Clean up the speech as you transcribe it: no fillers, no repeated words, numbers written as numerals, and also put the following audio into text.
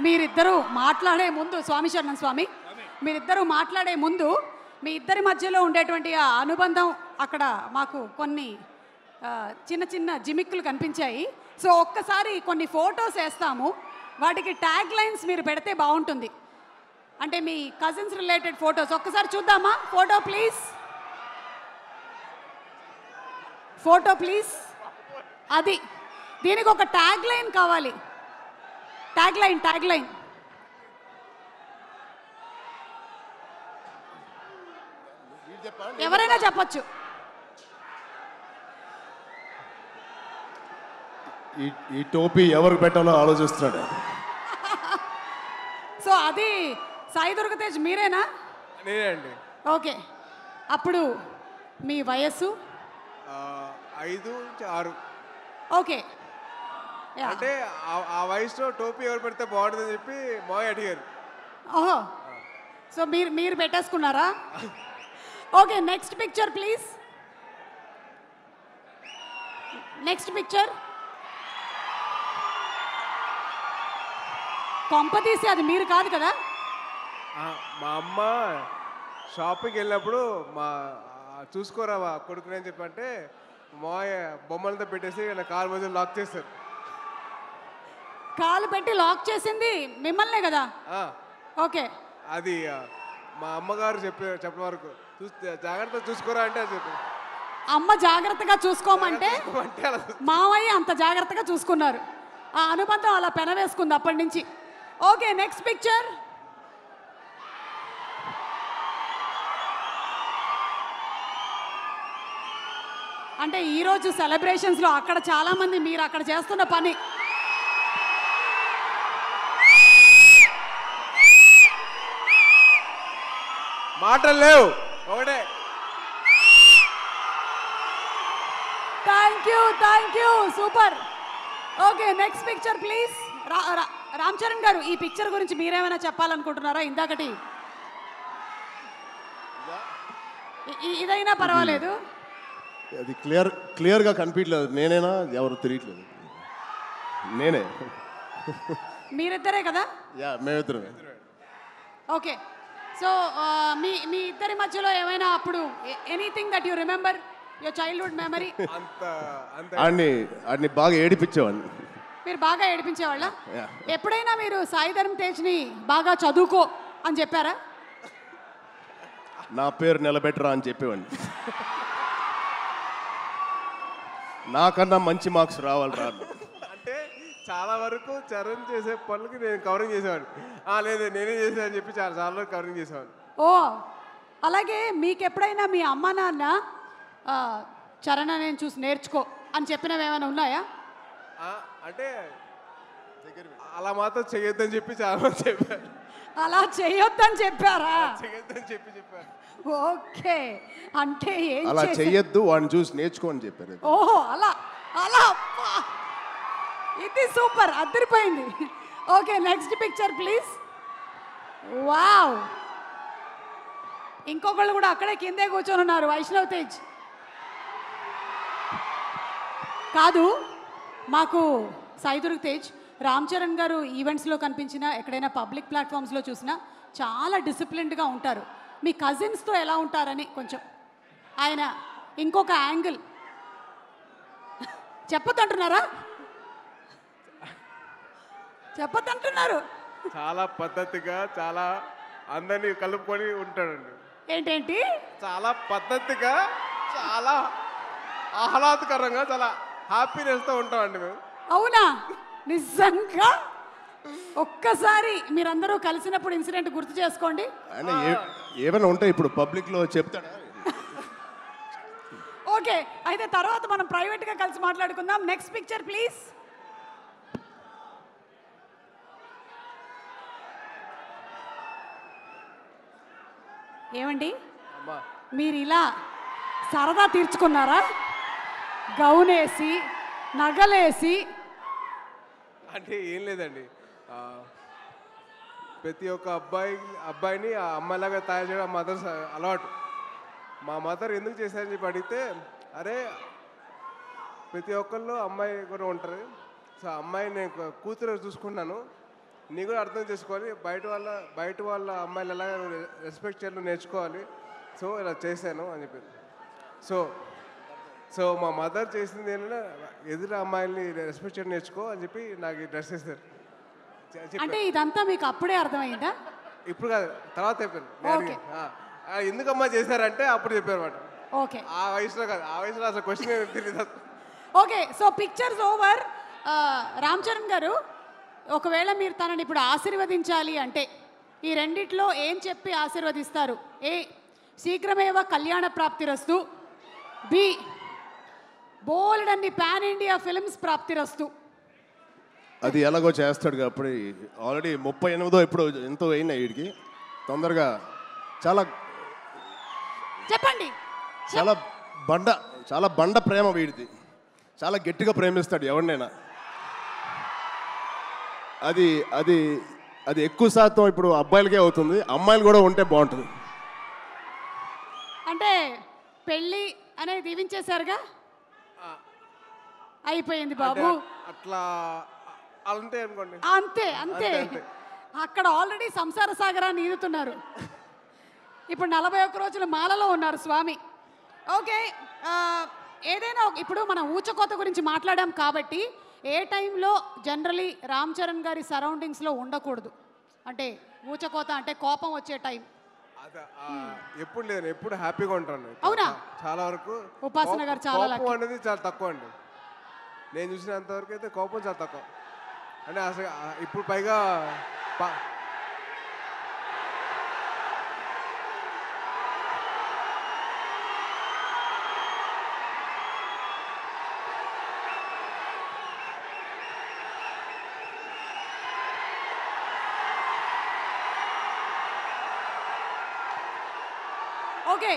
మీరిద్దరూ మాట్లాడే ముందు స్వామి శరణం స్వామి, మీరిద్దరూ మాట్లాడే ముందు మీ ఇద్దరి మధ్యలో ఉండేటువంటి ఆ అనుబంధం అక్కడ మాకు కొన్ని చిన్న చిన్న జిమిక్కులు కనిపించాయి. సో ఒక్కసారి కొన్ని ఫొటోస్ వేస్తాము, వాటికి ట్యాగ్ లైన్స్ మీరు పెడితే బాగుంటుంది. అంటే మీ కజిన్స్ రిలేటెడ్ ఫొటోస్ ఒక్కసారి చూద్దామా? Photo please, photo please. అది దీనికి ఒక ట్యాగ్ లైన్ కావాలి. ట్యాగ్ లైన్ ఎవరైనా చెప్పొచ్చు. ఈ టోపీ ఎవరికి పెట్టాలో ఆలోచిస్తున్నాడు. సో అది సాయి దుర్గ తేజ్ మీరేనా? నేనే అండి. ఓకే, అప్పుడు మీ వయస్సు 5 నుంచి 6. ఓకే, అంటే ఆ వయసులో టోపీ ఎవరు పెడితే బాగుంటుందని చెప్పి మాయ అడిగారు. ఓహో, సో మీరు పెట్టేసుకున్నారా? Okay, next picture please. Next picture. కొంపతీసి అది మీరు కాదు కదా? మా అమ్మ షాపింగ్కి వెళ్ళినప్పుడు చూసుకోరా కొడుకుని అని చెప్పంటే మాయ బొమ్మలతో పెట్టేసి నా కాలు మధ్య లాక్ చేస్తారు. కాలు పెట్టి లాక్ చేసింది మిమ్మల్నే కదా? ఓకే, అది మా అమ్మగారు చెప్పిన వరకు జాగ్రత్తగా చూసుకోరా అంటే అది చెప్పి అమ్మ జాగ్రత్తగా చూసుకోమంటే మావయ్య అంత జాగ్రత్తగా చూసుకున్నారు. ఆ అనుబంధం అలా పెనవేసుకుంది అప్పటి నుంచి. Okay, next picture. అంటే ఈరోజు సెలబ్రేషన్స్లో అక్కడ చాలామంది మీరు అక్కడ చేస్తున్న పని మాటలు లేవు ఒకటే. Thank you super. Okay, next picture please. Ram Charan గారు, ఈ పిక్చర్ గురించి మీరేమైనా చెప్పాలనుకుంటున్నారా? ఇందాకటి ఇదైనా పర్వాలేదు. అది క్లియర్గా కనిపించలేదు. నేనేనా ఎవరు తెలియట్లేదు. నేనే. మీరిద్దరే కదా? యా, మేమిద్దరం. ఓకే, సో మీ ఇద్దరి మధ్యలో ఏమైనా అప్పుడు anything that you remember your childhood memory? ఆడిని బాగా ఏడిపించేవాడిని. మీరు బాగా ఏడిపించేవాళ్ళ? ఎప్పుడైనా మీరు సాయి ధరమ్ తేజ్ని బాగా చదువుకో అని చెప్పారా? నా పేరు నిలబెట్టరా అని చెప్పేవాడిని. నాకన్నా మంచి మార్క్స్ రావాలి రా. అంటే చాలా వరకు చరణ్ చేసే పనులకి నేను కవరింగ్ చేసేవాడిని. లేదు నేనే చేసా అని చెప్పి చాలా వరకు కవరింగ్ చేసేవాడిని. ఓ, అలాగే మీకు ఎప్పుడైనా మీ అమ్మ నాన్న చరణ్ నేను చూసి నేర్చుకో అని చెప్పినవి ఏమైనా ఉన్నాయా? అంటే అలా మాత్రం చేయొద్దని చెప్పి చాలా మంది చెప్పారు. అలా చేయొద్దని చెప్పారా? చేయొద్దని చెప్పారు. ఓకే, అంటే అలా చెయ్యొద్దు, వాడిని చూసి నేర్చుకో అని చెప్పారు. ఓహో, అలా అలా. ఇది సూపర్, అదిరిపోయింది. Okay, next picture please. Wow, ఇంకొకళ్ళు కూడా అక్కడే కిందే కూర్చొని ఉన్నారు. వైష్ణవ్ తేజ్ కాదు, మాకు సాయి దుర్గ తేజ్, రామ్ చరణ్ గారు ఈవెంట్స్లో కనిపించినా ఎక్కడైనా పబ్లిక్ ప్లాట్ఫామ్స్లో చూసినా చాలా డిసిప్లిన్డ్గా ఉంటారు. మీ కజిన్స్తో ఎలా ఉంటారని కొంచెం ఆయన ఇంకొక యాంగిల్ చెప్పొద్దంటున్నారా? చెప్పొద్దంటున్నారు. చాలా పద్ధతిగా, చాలా అందరినీ కలుపుకొని ఉంటాడండి. ఏంటేంటి? చాలా పద్ధతిగా, చాలా ఆహ్లాదకరంగా, చాలా హ్యాపీనెస్తో ఉంటామండి మేము. అవునా? నిజంగా ఒక్కసారి మీరందరూ కలిసినప్పుడు ఇన్సిడెంట్ గుర్తు చేసుకోండి. ఏమైనా ఉంటే ఇప్పుడు పబ్లిక్లో చెప్తాడా? ఓకే, అయితే తర్వాత మనం ప్రైవేట్గా కలిసి మాట్లాడుకుందాం. Next picture please. ఏమండి, మీరు ఇలా సరదా తీర్చుకున్నారా? గౌనేసి నగలేసి? అంటే ఏం లేదండి, ప్రతి ఒక్క అబ్బాయిని ఆ అమ్మాయిలాగా తయారు చేయడం మదర్ అలవాటు. మా మదర్ ఎందుకు చేశారని చెప్పి అడిగితే, అరే ప్రతి ఒక్కళ్ళు అమ్మాయి కూడా ఉంటారు, సో అమ్మాయి నేను కూతురు చూసుకున్నాను, నీ కూడా అర్థం చేసుకోవాలి, బయట వాళ్ళ అమ్మాయిలు ఎలా రెస్పెక్ట్ చేయాలో నేర్చుకోవాలి. సో ఇలా చేశాను అని చెప్పారు. సో మా మదర్ చేసింది ఏంటంటే ఎదురు అమ్మాయిల్ని రెస్పెక్ట్ చేయడం నేర్చుకో అని చెప్పి నాకు డ్రెస్ చేశారు. అంటే ఇదంతా మీకు అప్పుడే అర్థమైందా? ఇప్పుడు కాదు, తర్వాత చెప్పారు. ఓకే. ఎందుకమ్మా చేశారంటే అప్పుడు చెప్పారు అన్నమాట. ఓకే. ఆ వయసులో కాదు, ఆ వయసులో అసలు క్వశ్చన్ తెలియదు. Okay, so pictures over. Ram Charan గారు, ఒకవేళ మీరు తనని ఇప్పుడు ఆశీర్వదించాలి అంటే ఈ రెండిట్లో ఏం చెప్పి ఆశీర్వదిస్తారు? ఏ, శీఘ్రమేవ కళ్యాణ ప్రాప్తిరస్తు. బి, బోల్డ్ అన్ని పాన్ ఇండియా ఫిల్మ్స్ ప్రాప్తిరస్తు. అది ఎలాగో చేస్తాడు కాబట్టి ఆల్రెడీ 38 ఇప్పుడు ఎంతో అయినా వీడికి తొందరగా చాలా చెప్పండి. చాలా బండ ప్రేమ వీడిది. చాలా గట్టిగా ప్రేమిస్తాడు ఎవరినైనా. అది అది అది ఎక్కువ శాతం ఇప్పుడు అబ్బాయిలకే అవుతుంది, అమ్మాయిలు కూడా ఉంటే బాగుంటుంది. అంటే పెళ్ళి అనేది దీవించేశారుగా, అయిపోయింది బాబు. అట్లా అంతే అనుకోండి. అంతే అంతే. అక్కడ ఆల్రెడీ సంసార సాగరాన్ని ఈదుతున్నారు. ఇప్పుడు 41 రోజుల మాలలో ఉన్నారు స్వామి. ఓకే, ఏదైనా ఇప్పుడు మనం ఊచకోత గురించి మాట్లాడాం కాబట్టి ఏ టైంలో జనరలీ రామ్ చరణ్ గారి సరౌండింగ్స్లో ఉండకూడదు? అంటే ఊచకోత అంటే కోపం వచ్చే టైం. ఎప్పుడు లేదు, ఎప్పుడు హ్యాపీగా ఉంటాను. అవునా? చాలా వరకు ఉపాసన గారు చాలా కోపం అనేది చాలా తక్కువ అండి. నేను చూసినంత వరకు అయితే కోపం చాలా తక్కువ. అంటే అసలు ఇప్పుడు పైగా ఓకే.